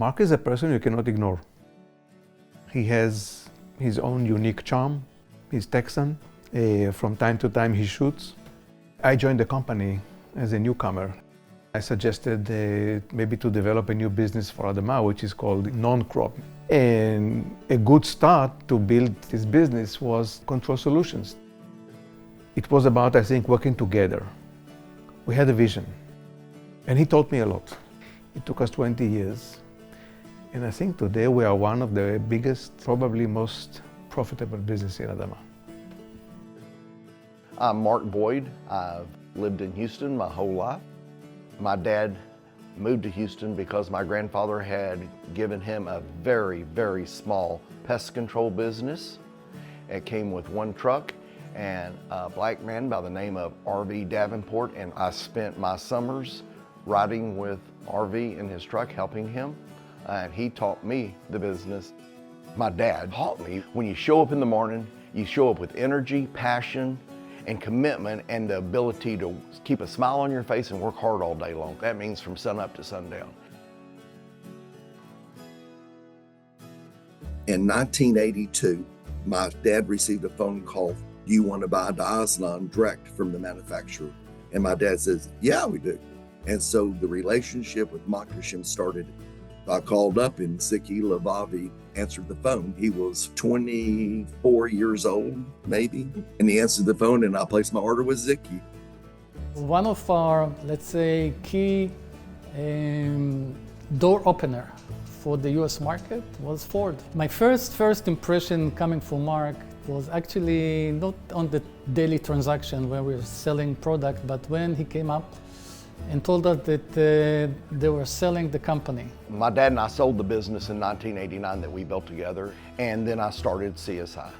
Mark is a person you cannot ignore. He has his own unique charm. He's Texan. From time to time he shoots. I joined the company as a newcomer. I suggested maybe to develop a new business for Adama, which is called non-crop. And a good start to build this business was Control Solutions. It was about, I think, working together. We had a vision. And he taught me a lot. It took us 20 years. And I think today we are one of the biggest, probably most profitable business in Adama. I'm Mark Boyd. I've lived in Houston my whole life. My dad moved to Houston because my grandfather had given him a very, very small pest control business. It came with one truck and a black man by the name of R.V. Davenport, and I spent my summers riding with R.V. in his truck, helping him, and he taught me the business. My dad taught me when you show up in the morning, you show up with energy, passion, and commitment, and the ability to keep a smile on your face and work hard all day long. That means from sun up to sundown. In 1982, my dad received a phone call, "Do you want to buy Diazinon direct from the manufacturer?" And my dad says, "Yeah, we do." And so the relationship with Makashim started. I called up and Ziki Lavavi answered the phone. He was 24 years old, maybe. And he answered the phone and I placed my order with Ziki. One of our, let's say, key door opener for the US market was Ford. My first impression coming from Mark was actually not on the daily transaction where we were selling product, but when he came up and told us that they were selling the company. My dad and I sold the business in 1989 that we built together, and then I started CSI.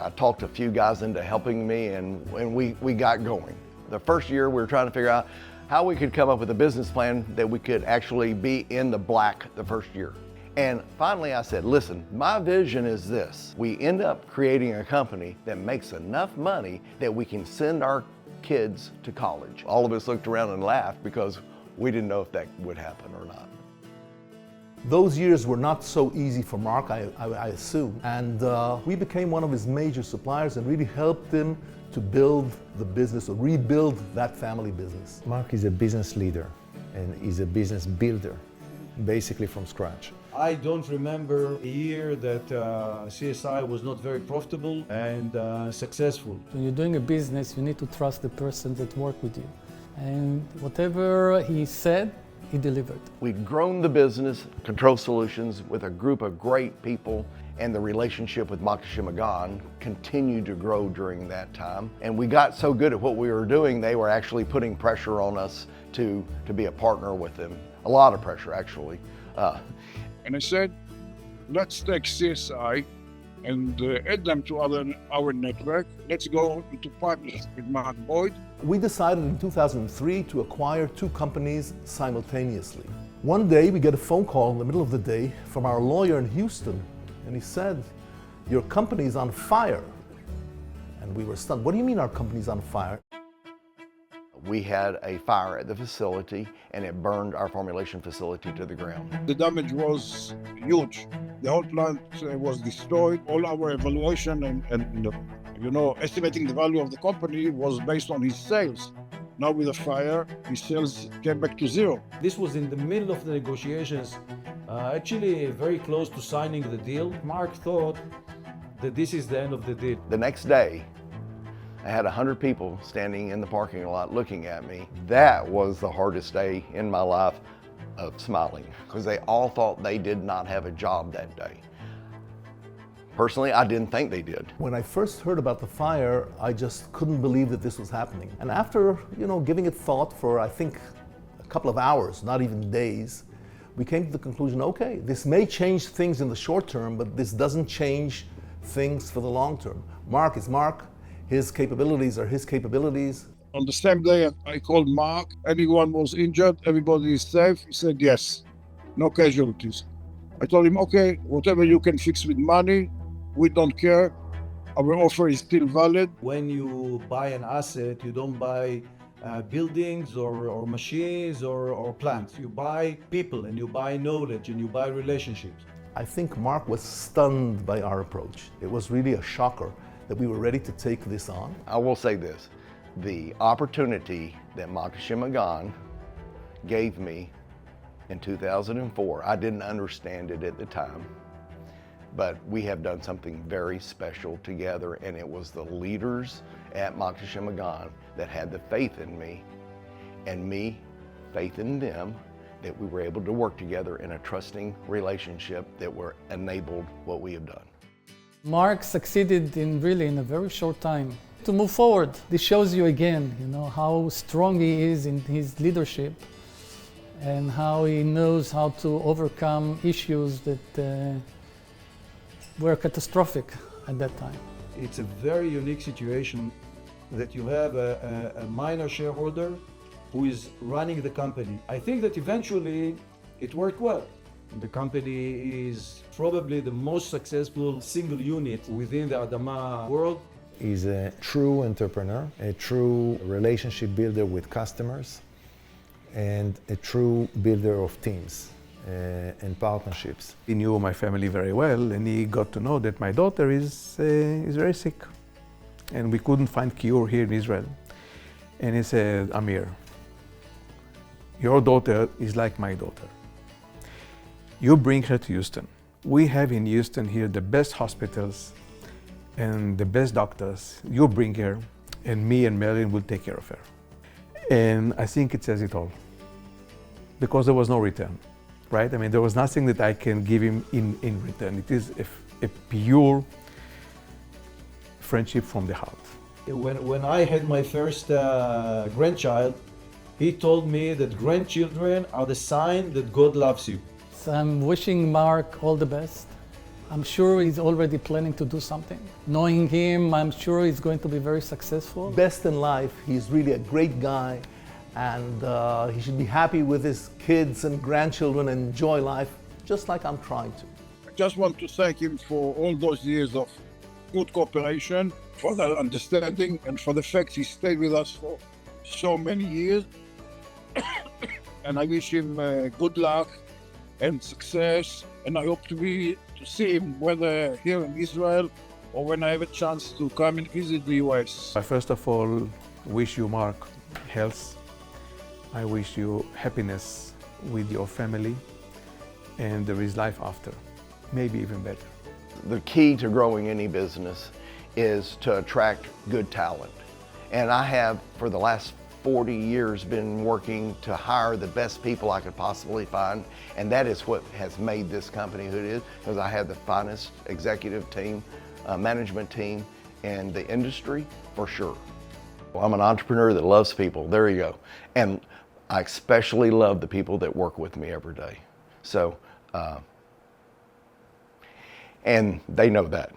I talked a few guys into helping me, and we got going. The first year we were trying to figure out how we could come up with a business plan that we could actually be in the black the first year. And finally I said, listen, my vision is this. We end up creating a company that makes enough money that we can send our kids to college. All of us looked around and laughed because we didn't know if that would happen or not. Those years were not so easy for Mark, I assume. And we became one of his major suppliers and really helped him to build the business, or rebuild that family business. Mark is a business leader and is a business builder, basically from scratch. I don't remember a year that CSI was not very profitable and successful. When you're doing a business, you need to trust the person that works with you. And whatever he said, he delivered. We'd grown the business, Control Solutions, with a group of great people, and the relationship with Makashim Agan continued to grow during that time. And we got so good at what we were doing, they were actually putting pressure on us to be a partner with them. A lot of pressure, actually. And I said, let's take CSI and add them to our network. Let's go into partnership with Mark Boyd. We decided in 2003 to acquire two companies simultaneously. One day we get a phone call in the middle of the day from our lawyer in Houston, and he said, "Your company's on fire." And we were stunned. "What do you mean our company's on fire?" We had a fire at the facility and it burned our formulation facility to the ground. The damage was huge. The whole plant was destroyed. All our evaluation and estimating the value of the company was based on his sales. Now with the fire, his sales came back to zero. This was in the middle of the negotiations, actually very close to signing the deal. Mark thought that this is the end of the deal. The next day, I had 100 people standing in the parking lot looking at me. That was the hardest day in my life of smiling, because they all thought they did not have a job that day. Personally, I didn't think they did. When I first heard about the fire, I just couldn't believe that this was happening. And after, giving it thought for, I think, a couple of hours, not even days, we came to the conclusion, okay, this may change things in the short term, but this doesn't change things for the long term. Mark is Mark. His capabilities are his capabilities. On the same day, I called Mark. Anyone was injured? Everybody is safe? He said, yes, no casualties. I told him, okay, whatever you can fix with money, we don't care. Our offer is still valid. When you buy an asset, you don't buy buildings or machines or plants. You buy people and you buy knowledge and you buy relationships. I think Mark was stunned by our approach. It was really a shocker that we were ready to take this on. I will say this, the opportunity that Makashima gave me in 2004, I didn't understand it at the time, but we have done something very special together, and it was the leaders at Makashima that had the faith in me, and me faith in them, that we were able to work together in a trusting relationship that were enabled what we have done. Mark succeeded in a very short time to move forward. This shows you again, how strong he is in his leadership and how he knows how to overcome issues that were catastrophic at that time. It's a very unique situation that you have a minor shareholder who is running the company. I think that eventually it worked well. The company is probably the most successful single unit within the Adama world. He's a true entrepreneur, a true relationship builder with customers, and a true builder of teams and partnerships. He knew my family very well, and he got to know that my daughter is very sick, and we couldn't find cure here in Israel. And he said, Amir, your daughter is like my daughter. You bring her to Houston. We have in Houston here the best hospitals and the best doctors. You bring her, and me and Marilyn will take care of her. And I think it says it all, because there was no return, right? I mean, there was nothing that I can give him in return. It is a pure friendship from the heart. When I had my first grandchild, he told me that grandchildren are the sign that God loves you. So I'm wishing Mark all the best. I'm sure he's already planning to do something. Knowing him, I'm sure he's going to be very successful. Best in life, he's really a great guy, and he should be happy with his kids and grandchildren and enjoy life, just like I'm trying to. I just want to thank him for all those years of good cooperation, for the understanding, and for the fact he stayed with us for so many years. And I wish him good luck and success, and I hope to see him whether here in Israel or when I have a chance to come and visit the US. I first of all wish you, Mark, health. I wish you happiness with your family, and there is life after, maybe even better. The key to growing any business is to attract good talent. And I have, for the last 40 years, been working to hire the best people I could possibly find, and that is what has made this company who it is, because I have the finest executive team, management team in the industry, for sure. Well, I'm an entrepreneur that loves people, there you go. And I especially love the people that work with me every day. So, and they know that.